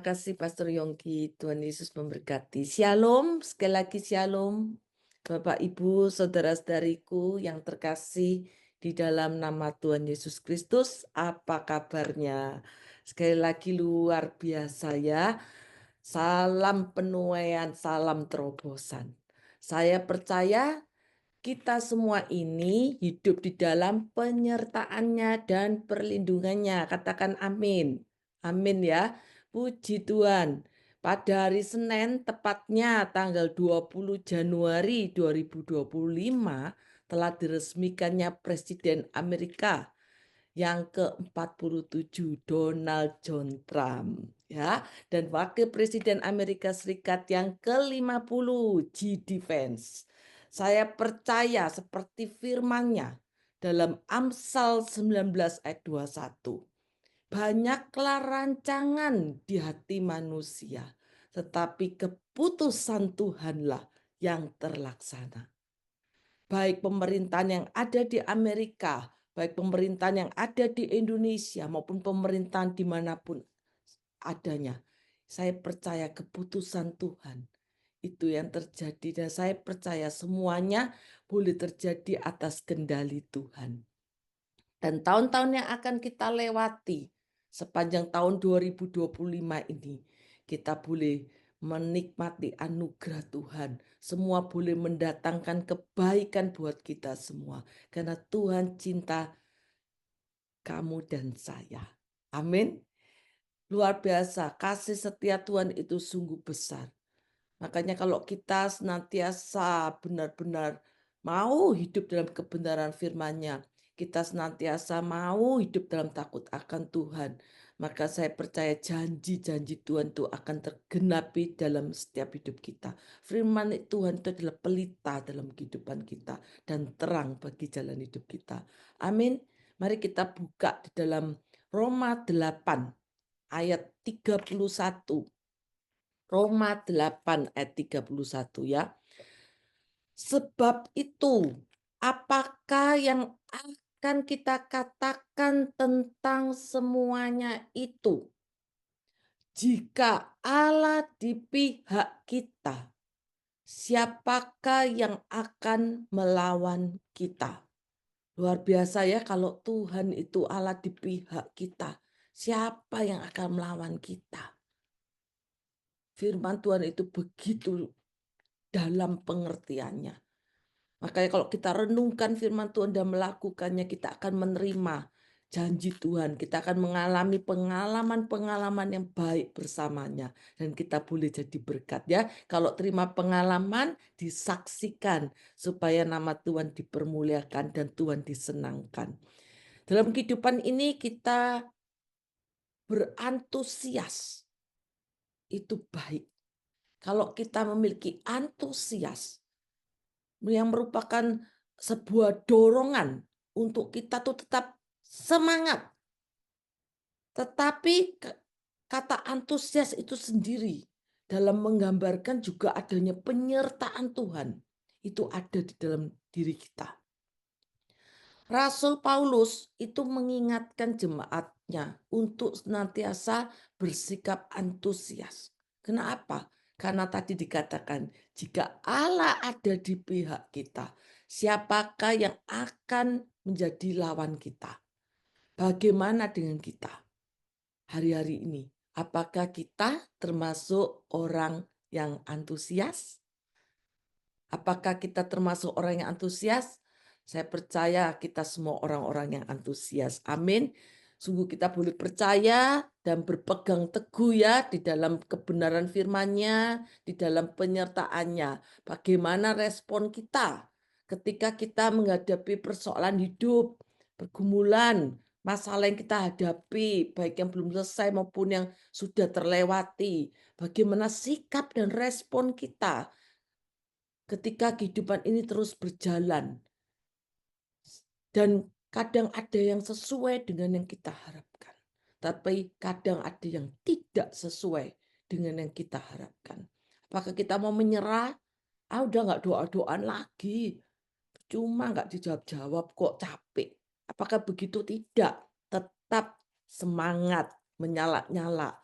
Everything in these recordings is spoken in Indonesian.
kasih Pastor Yongki. Tuhan Yesus memberkati. Shalom, sekali lagi shalom. Bapak, Ibu, saudara-saudariku yang terkasih di dalam nama Tuhan Yesus Kristus. Apa kabarnya? Sekali lagi luar biasa ya. Salam penuaian, salam terobosan. Saya percaya kita semua ini hidup di dalam penyertaannya dan perlindungannya. Katakan amin. Amin ya. Puji Tuhan. Pada hari Senin, tepatnya tanggal 20 Januari 2025, telah diresmikannya Presiden Amerika yang ke-47, Donald John Trump. Ya, dan Wakil Presiden Amerika Serikat yang ke-50, J.D. Vance. Saya percaya seperti firman-Nya dalam Amsal 19 ayat 21. Banyaklah rancangan di hati manusia, tetapi keputusan Tuhanlah yang terlaksana. Baik pemerintahan yang ada di Amerika, baik pemerintahan yang ada di Indonesia, maupun pemerintahan dimanapun adanya. Saya percaya keputusan Tuhan itu yang terjadi, dan saya percaya semuanya boleh terjadi atas kendali Tuhan. Dan tahun-tahun yang akan kita lewati sepanjang tahun 2025 ini, kita boleh menikmati anugerah Tuhan. Semua boleh mendatangkan kebaikan buat kita semua. Karena Tuhan cinta kamu dan saya. Amin. Luar biasa, kasih setia Tuhan itu sungguh besar. Makanya kalau kita senantiasa benar-benar mau hidup dalam kebenaran firman-Nya, kita senantiasa mau hidup dalam takut akan Tuhan, maka saya percaya janji-janji Tuhan itu akan tergenapi dalam setiap hidup kita. Firman Tuhan itu adalah pelita dalam kehidupan kita dan terang bagi jalan hidup kita. Amin. Mari kita buka di dalam Roma 8 ayat 31. Roma 8 ayat 31 ya. Sebab itu, apakah yang akan kita katakan tentang semuanya itu? Jika Allah di pihak kita, siapakah yang akan melawan kita? Luar biasa ya, kalau Tuhan itu Allah di pihak kita, siapa yang akan melawan kita? Firman Tuhan itu begitu dalam pengertiannya. Makanya kalau kita renungkan firman Tuhan dan melakukannya, kita akan menerima janji Tuhan. Kita akan mengalami pengalaman-pengalaman yang baik bersamanya. Dan kita boleh jadi berkat ya. Kalau terima pengalaman, disaksikan supaya nama Tuhan dipermuliakan dan Tuhan disenangkan. Dalam kehidupan ini kita berantusias. Itu baik. Kalau kita memiliki antusias, yang merupakan sebuah dorongan untuk kita tuh tetap semangat. Tetapi kata antusias itu sendiri dalam menggambarkan juga adanya penyertaan Tuhan. Itu ada di dalam diri kita. Rasul Paulus itu mengingatkan jemaatnya untuk senantiasa bersikap antusias. Kenapa? Karena tadi dikatakan, jika Allah ada di pihak kita, siapakah yang akan menjadi lawan kita? Bagaimana dengan kita hari-hari ini? Apakah kita termasuk orang yang antusias? Apakah kita termasuk orang yang antusias? Saya percaya kita semua orang-orang yang antusias. Amin. Sungguh kita boleh percaya dan berpegang teguh ya di dalam kebenaran firman-Nya, di dalam penyertaannya. Bagaimana respon kita ketika kita menghadapi persoalan hidup, pergumulan, masalah yang kita hadapi, baik yang belum selesai maupun yang sudah terlewati. Bagaimana sikap dan respon kita ketika kehidupan ini terus berjalan. Dan kadang ada yang sesuai dengan yang kita harapkan. Tapi kadang ada yang tidak sesuai dengan yang kita harapkan. Apakah kita mau menyerah? Udah nggak doa-doaan lagi. Cuma nggak dijawab-jawab kok, capek. Apakah begitu? Tidak. Tetap semangat, menyala-nyala.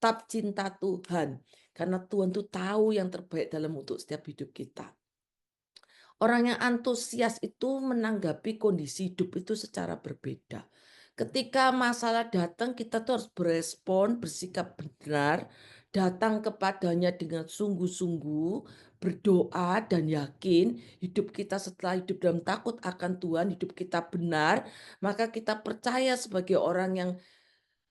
tetap cinta Tuhan. Karena Tuhan tuh tahu yang terbaik dalam untuk setiap hidup kita. Orang yang antusias itu menanggapi kondisi hidup itu secara berbeda. Ketika masalah datang, kita tuh harus berespon, bersikap benar, datang kepadanya dengan sungguh-sungguh, berdoa dan yakin hidup kita setelah hidup dalam takut akan Tuhan, hidup kita benar, maka kita percaya sebagai orang yang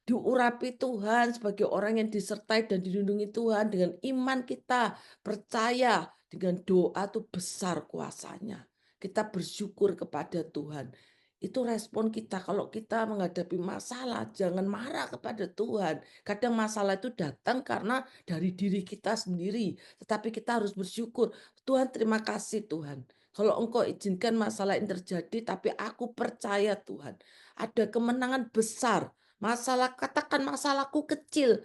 diurapi Tuhan, sebagai orang yang disertai dan dilindungi Tuhan dengan iman kita, percaya dengan doa itu besar kuasanya. Kita bersyukur kepada Tuhan. Itu respon kita kalau kita menghadapi masalah, jangan marah kepada Tuhan. Kadang masalah itu datang karena dari diri kita sendiri, tetapi kita harus bersyukur. Tuhan, terima kasih Tuhan. Kalau Engkau izinkan masalah ini terjadi, tapi aku percaya Tuhan, ada kemenangan besar. Masalah, katakan masalahku kecil.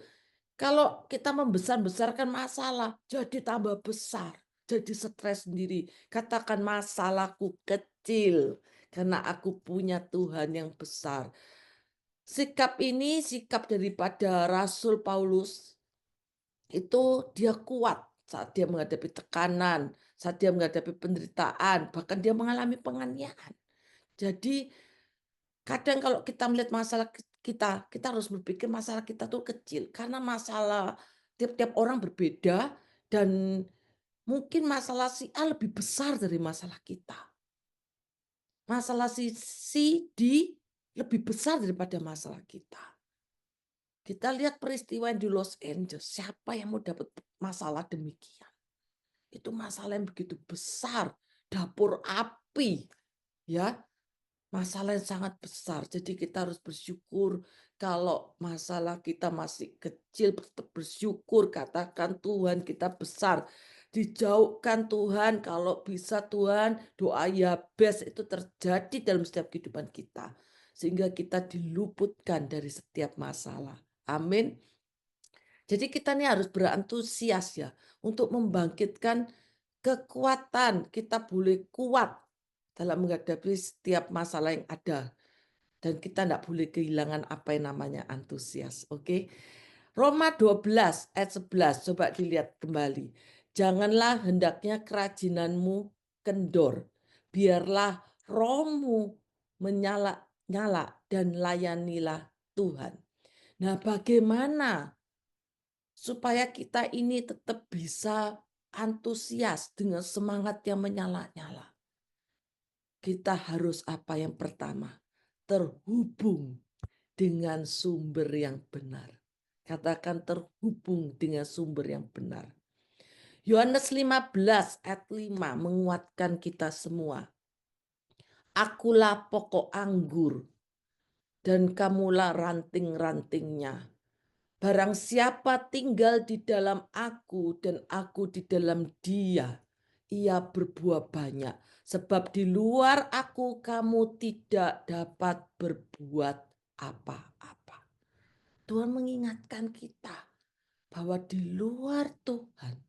Kalau kita membesar-besarkan masalah, jadi tambah besar. Jadi stres sendiri. Katakan masalahku kecil. Karena aku punya Tuhan yang besar. Sikap ini, sikap daripada Rasul Paulus, itu dia kuat saat dia menghadapi tekanan, saat dia menghadapi penderitaan, bahkan dia mengalami penganiayaan. Jadi kadang kalau kita melihat masalah kita harus berpikir masalah kita tuh kecil. Karena masalah tiap-tiap orang berbeda dan mungkin masalah si A lebih besar dari masalah kita. Masalah si D lebih besar daripada masalah kita. Kita lihat peristiwa yang di Los Angeles, siapa yang mau dapat masalah demikian? Itu masalah yang begitu besar, dapur api, ya. Masalah yang sangat besar. Jadi kita harus bersyukur kalau masalah kita masih kecil, tetap bersyukur, katakan Tuhan kita besar. Dijauhkan Tuhan, kalau bisa Tuhan, doa Yabes itu terjadi dalam setiap kehidupan kita. Sehingga kita diluputkan dari setiap masalah. Amin. Jadi kita ini harus berantusias ya untuk membangkitkan kekuatan. Kita boleh kuat dalam menghadapi setiap masalah yang ada. Dan kita tidak boleh kehilangan apa yang namanya antusias. Oke. Roma 12 ayat 11. Coba dilihat kembali. Janganlah hendaknya kerajinanmu kendor. Biarlah rohmu menyala-nyala dan layanilah Tuhan. Nah, bagaimana supaya kita ini tetap bisa antusias dengan semangat yang menyala-nyala? Kita harus apa yang pertama? Terhubung dengan sumber yang benar. Katakan terhubung dengan sumber yang benar. Yohanes 15 ayat 5 menguatkan kita semua. Akulah pokok anggur dan kamulah ranting-rantingnya. Barang siapa tinggal di dalam aku dan aku di dalam dia, ia berbuah banyak. Sebab di luar aku kamu tidak dapat berbuat apa-apa. Tuhan mengingatkan kita bahwa di luar Tuhan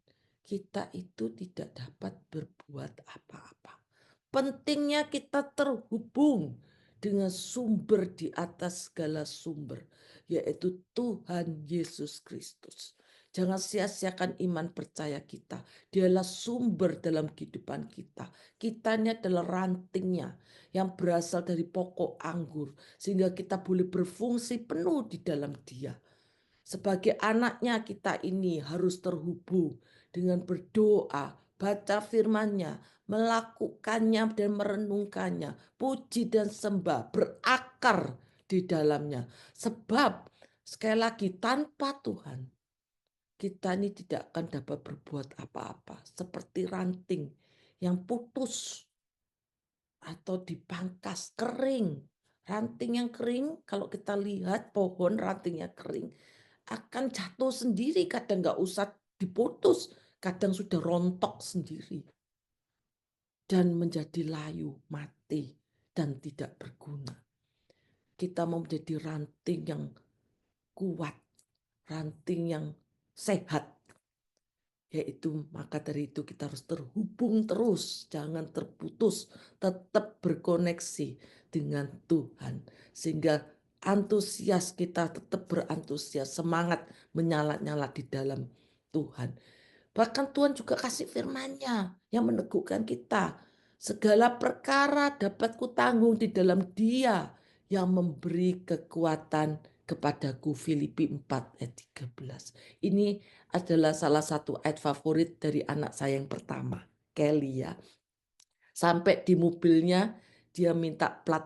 kita itu tidak dapat berbuat apa-apa. Pentingnya kita terhubung dengan sumber di atas segala sumber, yaitu Tuhan Yesus Kristus. Jangan sia-siakan iman percaya kita. Dialah sumber dalam kehidupan kita. Kita ini adalah rantingnya yang berasal dari pokok anggur. Sehingga kita boleh berfungsi penuh di dalam dia. Sebagai anaknya kita ini harus terhubung dengan berdoa, baca firman-Nya, melakukannya dan merenungkannya, puji dan sembah, berakar di dalamnya. Sebab sekali lagi tanpa Tuhan, kita ini tidak akan dapat berbuat apa-apa. Seperti ranting yang putus atau dipangkas, kering. Ranting yang kering, kalau kita lihat pohon rantingnya kering, akan jatuh sendiri, kadang nggak usah diputus, kadang sudah rontok sendiri. Dan menjadi layu, mati, dan tidak berguna. Kita mau menjadi ranting yang kuat, ranting yang sehat. Yaitu maka dari itu kita harus terhubung terus, jangan terputus, tetap berkoneksi dengan Tuhan. Sehingga antusias, kita tetap berantusias, semangat menyala-nyala di dalam Tuhan. Bahkan Tuhan juga kasih firman-Nya yang meneguhkan kita. Segala perkara dapat kutanggung di dalam Dia yang memberi kekuatan kepadaku. Filipi 4 ayat 13. Ini adalah salah satu ayat favorit dari anak saya yang pertama, Kelly ya. Sampai di mobilnya dia minta plat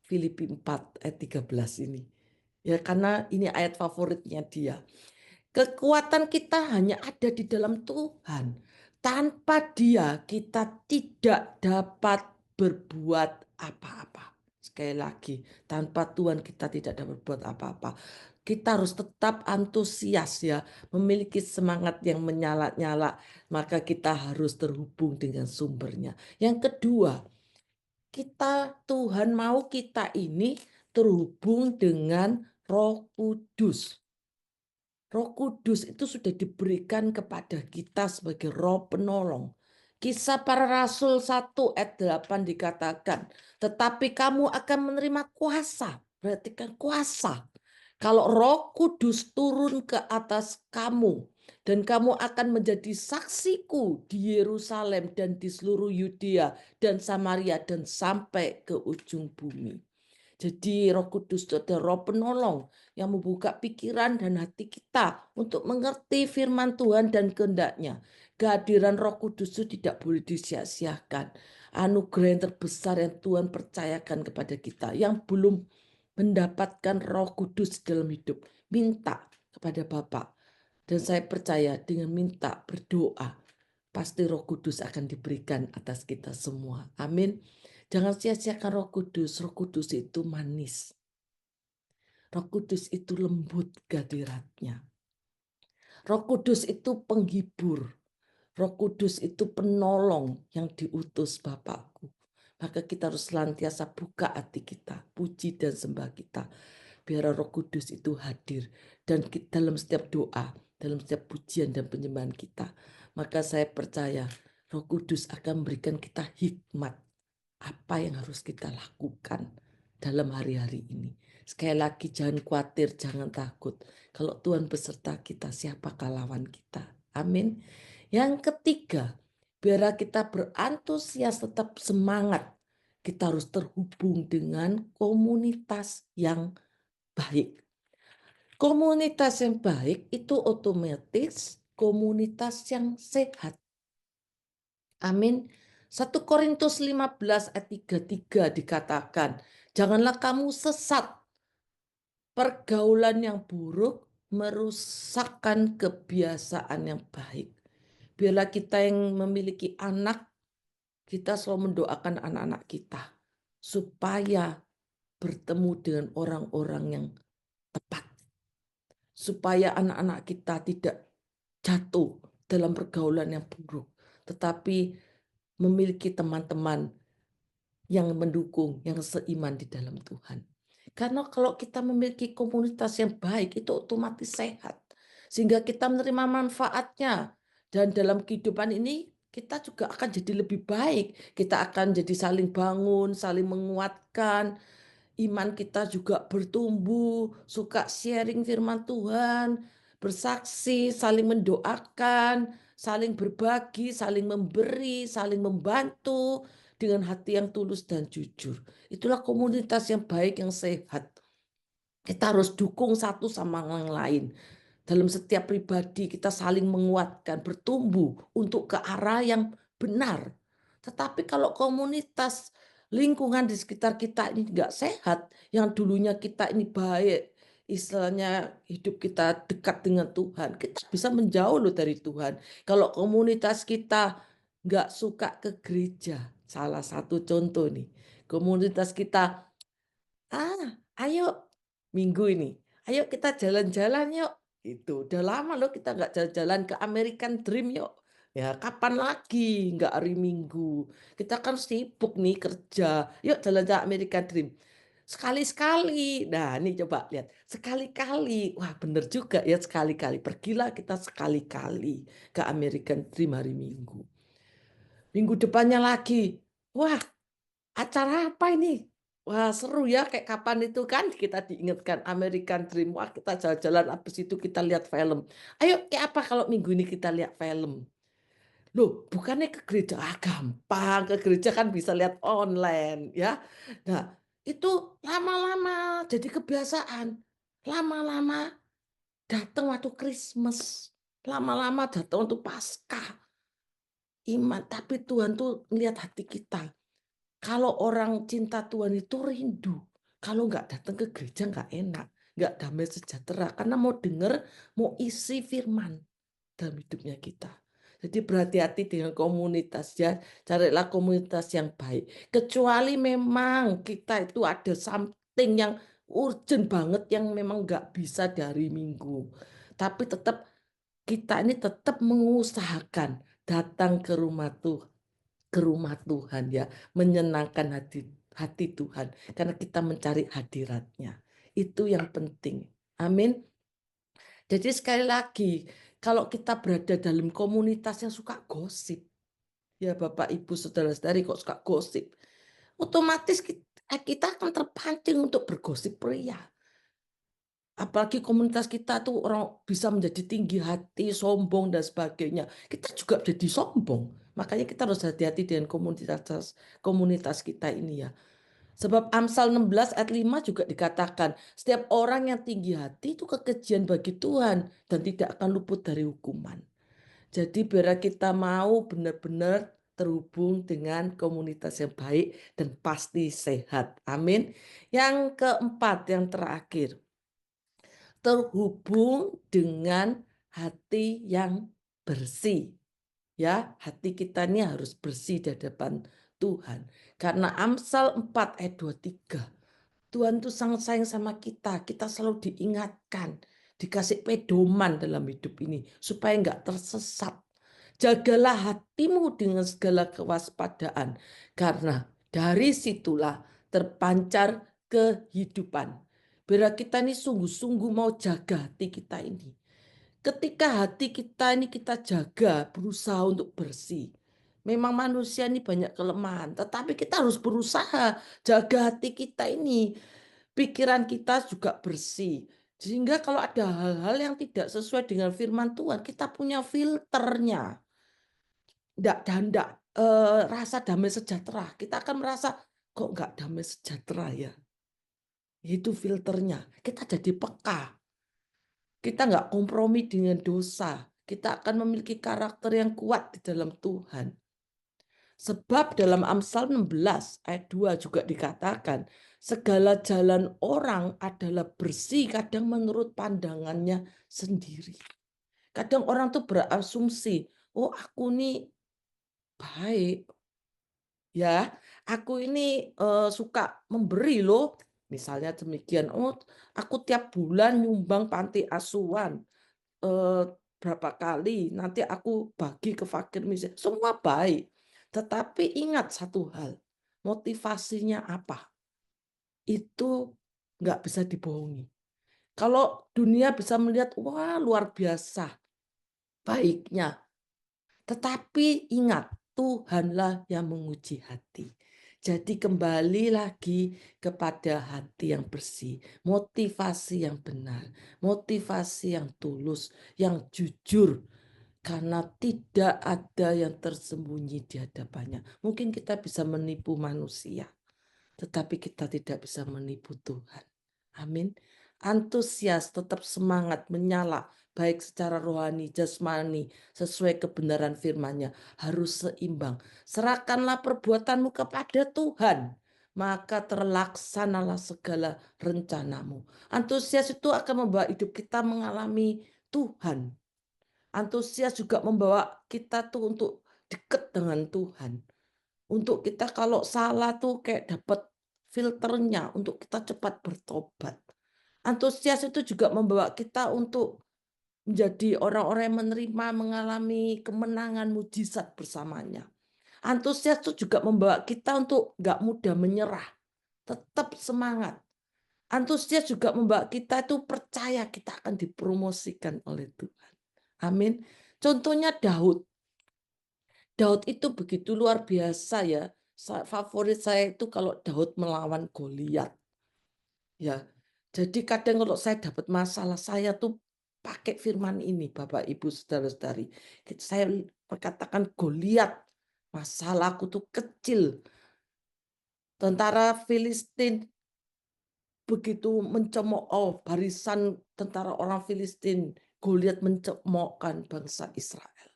Filipi 4 ayat 13 ini. Ya karena ini ayat favoritnya dia. Kekuatan kita hanya ada di dalam Tuhan. Tanpa Dia kita tidak dapat berbuat apa-apa. Sekali lagi, tanpa Tuhan kita tidak dapat berbuat apa-apa. Kita harus tetap antusias ya, memiliki semangat yang menyala-nyala. Maka kita harus terhubung dengan sumbernya. Yang kedua, Tuhan mau kita ini terhubung dengan Roh Kudus. Roh Kudus itu sudah diberikan kepada kita sebagai roh penolong. Kisah para Rasul 1 ayat 8 dikatakan, tetapi kamu akan menerima kuasa. Berarti kan kuasa. Kalau Roh Kudus turun ke atas kamu, dan kamu akan menjadi saksiku di Yerusalem dan di seluruh Yudea dan Samaria dan sampai ke ujung bumi. Jadi Roh Kudus itu adalah roh penolong yang membuka pikiran dan hati kita untuk mengerti firman Tuhan dan kehendak-Nya. Kehadiran Roh Kudus itu tidak boleh disia-siakan. Anugerah yang terbesar yang Tuhan percayakan kepada kita. Yang belum mendapatkan Roh Kudus dalam hidup, minta kepada Bapa. Dan saya percaya dengan minta, berdoa, pasti Roh Kudus akan diberikan atas kita semua. Amin. Jangan sia-siakan Roh Kudus. Roh Kudus itu manis. Roh Kudus itu lembut hadiratnya. Roh Kudus itu penghibur. Roh Kudus itu penolong yang diutus Bapakku. Maka kita harus senantiasa buka hati kita, puji dan sembah kita. Biar Roh Kudus itu hadir dan kita dalam setiap doa, dalam setiap pujian dan penyembahan kita. Maka saya percaya Roh Kudus akan memberikan kita hikmat. Apa yang harus kita lakukan dalam hari-hari ini. Sekali lagi jangan khawatir, jangan takut. Kalau Tuhan beserta kita, siapakah lawan kita? Amin. Yang ketiga, biar kita berantusias tetap semangat. Kita harus terhubung dengan komunitas yang baik. Komunitas yang baik itu otomatis komunitas yang sehat. Amin. 1 Korintus 15 ayat 33 dikatakan, janganlah kamu sesat. Pergaulan yang buruk merusakkan kebiasaan yang baik. Biarlah kita yang memiliki anak, kita selalu mendoakan anak-anak kita supaya bertemu dengan orang-orang yang tepat. Supaya anak-anak kita tidak jatuh dalam pergaulan yang buruk, tetapi memiliki teman-teman yang mendukung, yang seiman di dalam Tuhan. Karena kalau kita memiliki komunitas yang baik, itu otomatis sehat. Sehingga kita menerima manfaatnya. Dan dalam kehidupan ini, kita juga akan jadi lebih baik. Kita akan jadi saling bangun, saling menguatkan. Iman kita juga bertumbuh, suka sharing firman Tuhan, bersaksi, saling mendoakan, saling berbagi, saling memberi, saling membantu dengan hati yang tulus dan jujur. Itulah komunitas yang baik, yang sehat. Kita harus dukung satu sama yang lain. Dalam setiap pribadi kita saling menguatkan, bertumbuh untuk ke arah yang benar. Tetapi kalau komunitas lingkungan di sekitar kita ini enggak sehat, yang dulunya kita ini baik, istilahnya hidup kita dekat dengan Tuhan, kita bisa menjauh loh dari Tuhan. Kalau komunitas kita enggak suka ke gereja, salah satu contoh nih, komunitas kita, ayo minggu ini, ayo kita jalan-jalan yuk. Itu udah lama loh kita nggak jalan-jalan ke American Dream yuk. Ya kapan lagi nggak hari Minggu. Kita kan sibuk nih kerja. Yuk jalan-jalan American Dream. Sekali-sekali. Nah ini coba lihat. Sekali-kali. Wah bener juga ya sekali-kali. Pergilah kita sekali-kali ke American Dream hari Minggu. Minggu depannya lagi. Wah acara apa ini? Wah, seru ya, kayak kapan itu kan kita diingatkan American Dream, wah kita jalan-jalan, habis itu kita lihat film. Ayo, kayak apa kalau minggu ini kita lihat film? Loh, bukannya ke gereja? Ah, gampang, ke gereja kan bisa lihat online ya. Nah, itu lama-lama jadi kebiasaan. Lama-lama datang waktu Christmas, lama-lama datang untuk Paskah. Iman, tapi Tuhan tuh ngelihat hati kita. Kalau orang cinta Tuhan itu rindu. Kalau nggak datang ke gereja nggak enak, nggak damai sejahtera. Karena mau denger, mau isi firman dalam hidupnya kita. Jadi berhati-hati dengan komunitas ya. Carilah komunitas yang baik. Kecuali memang kita itu ada something yang urgent banget yang memang nggak bisa dari minggu. Tapi tetap kita ini tetap mengusahakan datang ke rumah Tuhan ya, menyenangkan hati hati Tuhan karena kita mencari hadiratnya. Itu yang penting. Amin. Jadi sekali lagi, kalau kita berada dalam komunitas yang suka gosip, ya Bapak Ibu Saudara-saudari kok suka gosip, otomatis kita akan terpancing untuk bergosip pria. Apalagi komunitas kita tuh orang bisa menjadi tinggi hati, sombong dan sebagainya. Kita juga jadi sombong. Makanya kita harus hati-hati dengan komunitas komunitas kita ini ya. Sebab Amsal 16 ayat 5 juga dikatakan, setiap orang yang tinggi hati itu kekejian bagi Tuhan dan tidak akan luput dari hukuman. Jadi biar kita mau benar-benar terhubung dengan komunitas yang baik dan pasti sehat. Amin. Yang keempat, yang terakhir, terhubung dengan hati yang bersih. Ya, hati kita ini harus bersih di hadapan Tuhan. Karena Amsal 4 ayat 23, Tuhan tuh sangat sayang sama kita. Kita selalu diingatkan, dikasih pedoman dalam hidup ini supaya nggak tersesat. Jagalah hatimu dengan segala kewaspadaan, karena dari situlah terpancar kehidupan. Biar kita ini sungguh-sungguh mau jaga hati kita ini. Ketika hati kita ini kita jaga, berusaha untuk bersih. Memang manusia ini banyak kelemahan, tetapi kita harus berusaha jaga hati kita ini. Pikiran kita juga bersih. Sehingga kalau ada hal-hal yang tidak sesuai dengan firman Tuhan, kita punya filternya. Nggak rasa damai sejahtera. Kita akan merasa, kok nggak damai sejahtera ya? Itu filternya. Kita jadi peka. Kita nggak kompromi dengan dosa. Kita akan memiliki karakter yang kuat di dalam Tuhan. Sebab dalam Amsal 16 ayat 2 juga dikatakan, segala jalan orang adalah bersih kadang menurut pandangannya sendiri. Kadang orang tuh berasumsi, oh aku nih baik, ya, aku ini suka memberi loh. Misalnya demikian, oh aku tiap bulan nyumbang panti asuhan eh, berapa kali, nanti aku bagi ke fakir miskin, semua baik. Tetapi ingat satu hal, motivasinya apa? Itu nggak bisa dibohongi. Kalau dunia bisa melihat, wah luar biasa baiknya. Tetapi ingat, Tuhanlah yang menguji hati. Jadi kembali lagi kepada hati yang bersih, motivasi yang benar, motivasi yang tulus, yang jujur, karena tidak ada yang tersembunyi di hadapannya. Mungkin kita bisa menipu manusia, tetapi kita tidak bisa menipu Tuhan. Amin. Antusias, tetap semangat, menyala, baik secara rohani, jasmani, sesuai kebenaran firman-Nya, harus seimbang. Serahkanlah perbuatanmu kepada Tuhan, maka terlaksanalah segala rencanamu. Antusias itu akan membawa hidup kita mengalami Tuhan. Antusias juga membawa kita tuh untuk dekat dengan Tuhan. Untuk kita kalau salah tuh kayak dapat filternya untuk kita cepat bertobat. Antusias itu juga membawa kita untuk menjadi orang-orang yang menerima, mengalami kemenangan mujizat bersamanya. Antusias itu juga membawa kita untuk nggak mudah menyerah, tetap semangat. Antusias juga membawa kita itu percaya kita akan dipromosikan oleh Tuhan. Amin. Contohnya Daud. Daud itu begitu luar biasa ya. Favorit saya itu kalau Daud melawan Goliat. Ya, jadi kadang kalau saya dapat masalah, saya tuh pakai firman ini, Bapak, Ibu, saudara-saudari. Saya perkatakan Goliat, masalahku tuh kecil. Tentara Filistin begitu mencemooh barisan tentara orang Filistin, Goliat mencemoohkan bangsa Israel.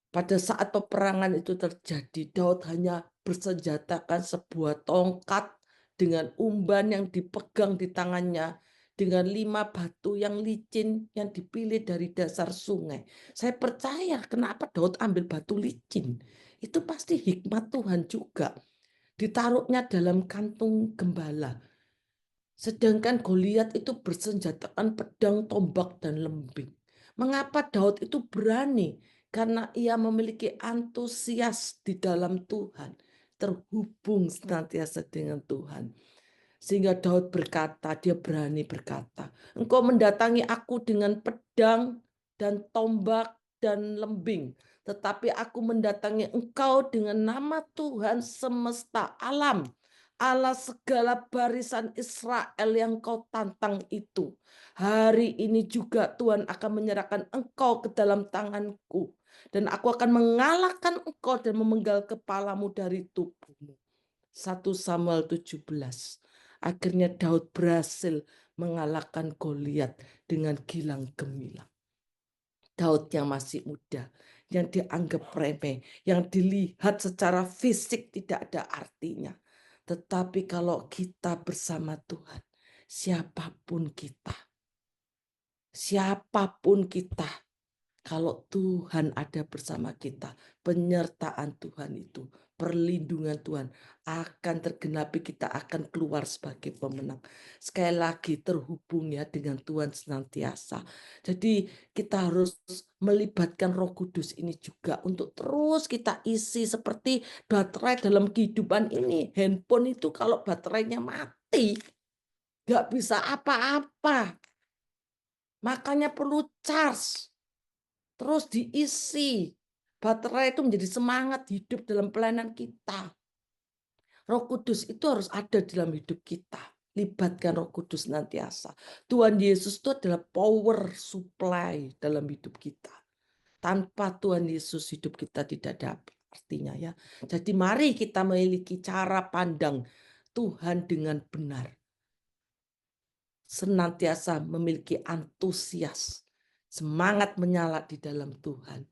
Pada saat peperangan itu terjadi, Daud hanya bersenjatakan sebuah tongkat dengan umban yang dipegang di tangannya, dengan 5 batu yang licin yang dipilih dari dasar sungai. Saya percaya kenapa Daud ambil batu licin. Itu pasti hikmat Tuhan juga. Ditaruhnya dalam kantung gembala. Sedangkan Goliat itu bersenjatakan pedang, tombak, dan lembing. Mengapa Daud itu berani? Karena ia memiliki antusias di dalam Tuhan, terhubung senantiasa dengan Tuhan. Sehingga Daud berkata, dia berani berkata, engkau mendatangi aku dengan pedang dan tombak dan lembing, tetapi aku mendatangi engkau dengan nama Tuhan semesta alam, Allah segala barisan Israel yang kau tantang itu. Hari ini juga Tuhan akan menyerahkan engkau ke dalam tanganku, dan aku akan mengalahkan engkau dan memenggal kepalamu dari tubuhmu. 1 Samuel 17. Akhirnya Daud berhasil mengalahkan Goliat dengan gilang gemilang. Daud yang masih muda, yang dianggap remeh, yang dilihat secara fisik tidak ada artinya. Tetapi kalau kita bersama Tuhan, siapapun kita, kalau Tuhan ada bersama kita, penyertaan Tuhan itu, perlindungan Tuhan akan tergenapi, kita akan keluar sebagai pemenang. Sekali lagi terhubung ya dengan Tuhan senantiasa. Jadi kita harus melibatkan Roh Kudus ini juga untuk terus kita isi seperti baterai dalam kehidupan ini. Handphone itu kalau baterainya mati, nggak bisa apa-apa. Makanya perlu charge. Terus diisi. Baterai itu menjadi semangat hidup dalam pelayanan kita. Roh Kudus itu harus ada dalam hidup kita. Libatkan Roh Kudus nantiasa. Tuhan Yesus itu adalah power supply dalam hidup kita. Tanpa Tuhan Yesus hidup kita tidak ada artinya ya. Jadi mari kita memiliki cara pandang Tuhan dengan benar. Senantiasa memiliki antusias, semangat menyala di dalam Tuhan,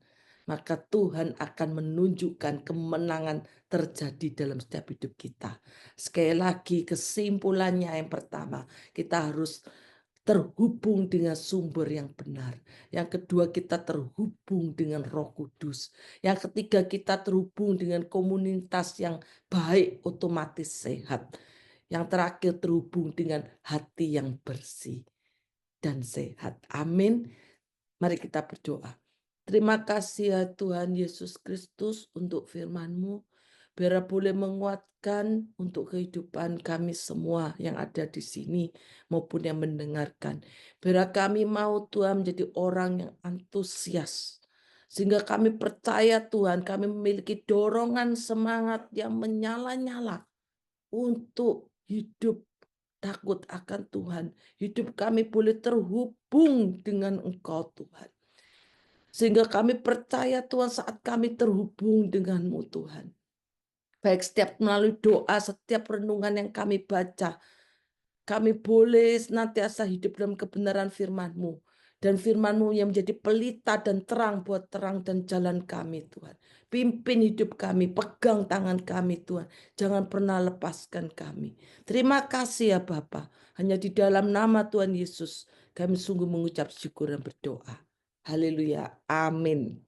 maka Tuhan akan menunjukkan kemenangan terjadi dalam setiap hidup kita. Sekali lagi kesimpulannya yang pertama, kita harus terhubung dengan sumber yang benar. Yang kedua, kita terhubung dengan Roh Kudus. Yang ketiga, kita terhubung dengan komunitas yang baik, otomatis sehat. Yang terakhir, terhubung dengan hati yang bersih dan sehat. Amin. Mari kita berdoa. Terima kasih ya Tuhan Yesus Kristus untuk firman-Mu. Biar boleh menguatkan untuk kehidupan kami semua yang ada di sini maupun yang mendengarkan. Biar kami mau Tuhan menjadi orang yang antusias. Sehingga kami percaya Tuhan, kami memiliki dorongan semangat yang menyala-nyala untuk hidup takut akan Tuhan. Hidup kami boleh terhubung dengan Engkau Tuhan. Sehingga kami percaya Tuhan saat kami terhubung dengan-Mu Tuhan. Baik setiap melalui doa, setiap renungan yang kami baca, kami boleh senantiasa hidup dalam kebenaran firman-Mu. Dan firman-Mu yang menjadi pelita dan terang buat terang dan jalan kami Tuhan. Pimpin hidup kami, pegang tangan kami Tuhan. Jangan pernah lepaskan kami. Terima kasih ya Bapa. Hanya di dalam nama Tuhan Yesus kami sungguh mengucap syukur dan berdoa. Haleluya. Amin.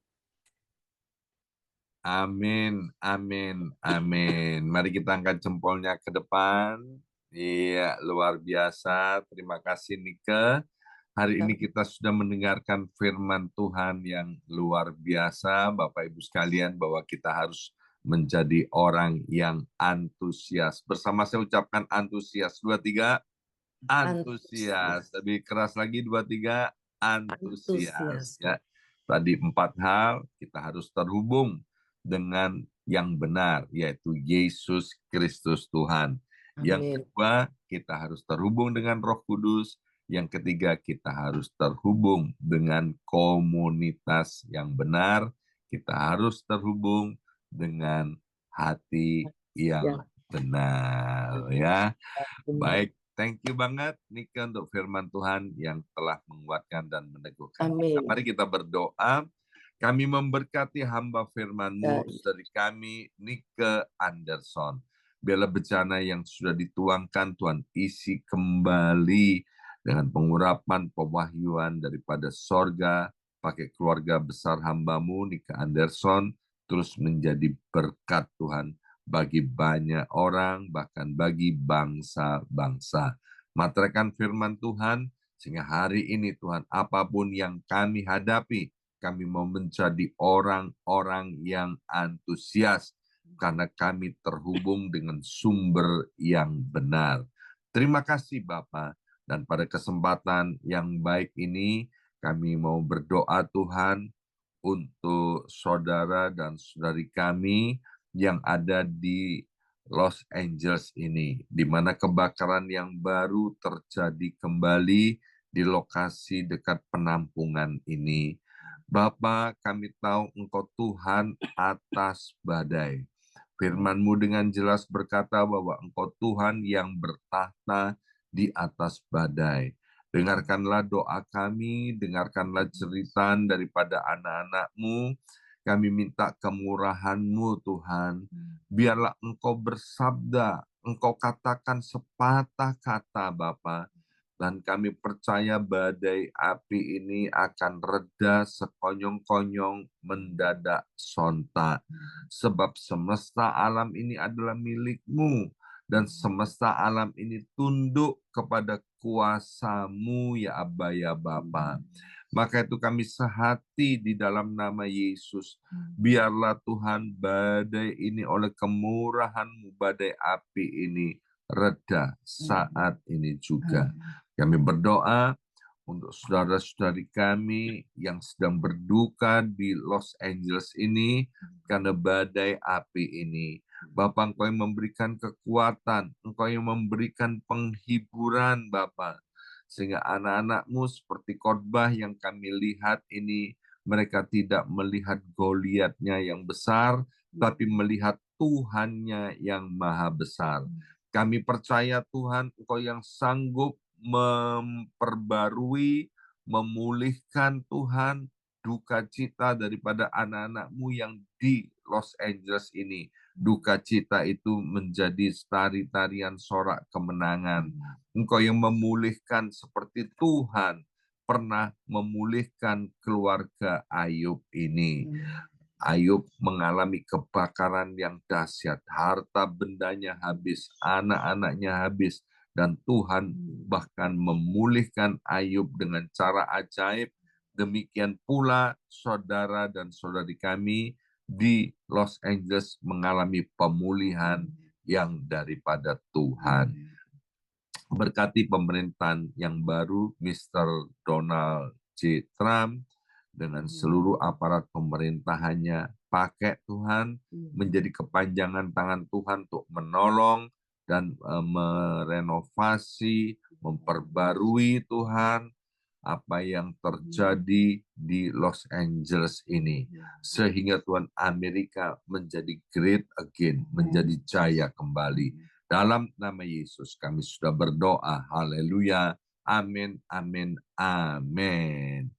Amin, amin, amin. Mari kita angkat jempolnya ke depan. Iya, luar biasa. Terima kasih Nike. Hari ini kita sudah mendengarkan firman Tuhan yang luar biasa, Bapak Ibu sekalian, bahwa kita harus menjadi orang yang antusias. Bersama saya ucapkan antusias. 2, 3, antusias. Lebih keras lagi, 2, 3, antusias. Antusias. Ya. Tadi 4 hal, kita harus terhubung dengan yang benar, yaitu Yesus Kristus Tuhan. Yang Amin. kedua, kita harus terhubung dengan Roh Kudus. Yang ketiga, kita harus terhubung dengan komunitas yang benar. Kita harus terhubung dengan hati yang Yang benar, ya. benar. Baik, thank you banget Nika untuk firman Tuhan yang telah menguatkan dan meneguhkan kita. Amin. Mari kita berdoa. Kami memberkati hamba firman-Mu Dan dari kami, Nike Anderson. Biarlah bencana yang sudah dituangkan, Tuhan isi kembali dengan pengurapan, pewahyuan daripada sorga, pakai keluarga besar hamba-Mu, Nike Anderson, terus menjadi berkat Tuhan bagi banyak orang, bahkan bagi bangsa-bangsa. Materaikan firman Tuhan, sehingga hari ini Tuhan, apapun yang kami hadapi, kami mau menjadi orang-orang yang antusias karena kami terhubung dengan sumber yang benar. Terima kasih Bapak. Dan pada kesempatan yang baik ini, kami mau berdoa Tuhan untuk saudara dan saudari kami yang ada di Los Angeles ini, di mana kebakaran yang baru terjadi kembali di lokasi dekat penampungan ini. Bapa, kami tahu Engkau Tuhan atas badai. Firman-Mu dengan jelas berkata bahwa Engkau Tuhan yang bertahta di atas badai. Dengarkanlah doa kami, dengarkanlah jeritan daripada anak-anak-Mu. Kami minta kemurahan-Mu Tuhan. Biarlah Engkau bersabda, Engkau katakan sepatah kata Bapa. Dan kami percaya badai api ini akan reda sekonyong-konyong mendadak sontak. Sebab semesta alam ini adalah milik-Mu. Dan semesta alam ini tunduk kepada kuasa-Mu ya Abba ya Bapa. Maka itu kami sehati di dalam nama Yesus. Biarlah Tuhan badai ini oleh kemurahan-Mu, badai api ini reda saat ini juga. Kami berdoa untuk saudara-saudari kami yang sedang berduka di Los Angeles ini karena badai api ini. Bapak, Engkau yang memberikan kekuatan, Engkau yang memberikan penghiburan Bapak. Sehingga anak-anak-Mu seperti khotbah yang kami lihat ini, mereka tidak melihat Goliatnya yang besar, tapi melihat Tuhannya yang maha besar. Kami percaya Tuhan, Engkau yang sanggup memperbarui, memulihkan Tuhan, duka cita daripada anak-anak-Mu yang di Los Angeles ini. Duka cita itu menjadi tari-tarian sorak kemenangan. Engkau yang memulihkan seperti Tuhan pernah memulihkan keluarga Ayub ini. Ayub mengalami kebakaran yang dahsyat, harta bendanya habis, anak-anaknya habis, dan Tuhan bahkan memulihkan Ayub dengan cara ajaib. Demikian pula saudara dan saudari kami di Los Angeles mengalami pemulihan yang daripada Tuhan. Berkati pemerintahan yang baru, Mr. Donald J. Trump, dengan seluruh aparat pemerintahannya, pakai Tuhan menjadi kepanjangan tangan Tuhan untuk menolong dan merenovasi, memperbarui Tuhan apa yang terjadi di Los Angeles ini. Sehingga Tuhan Amerika menjadi great again, menjadi jaya kembali. Dalam nama Yesus kami sudah berdoa. Haleluya. Amin, amin, amin.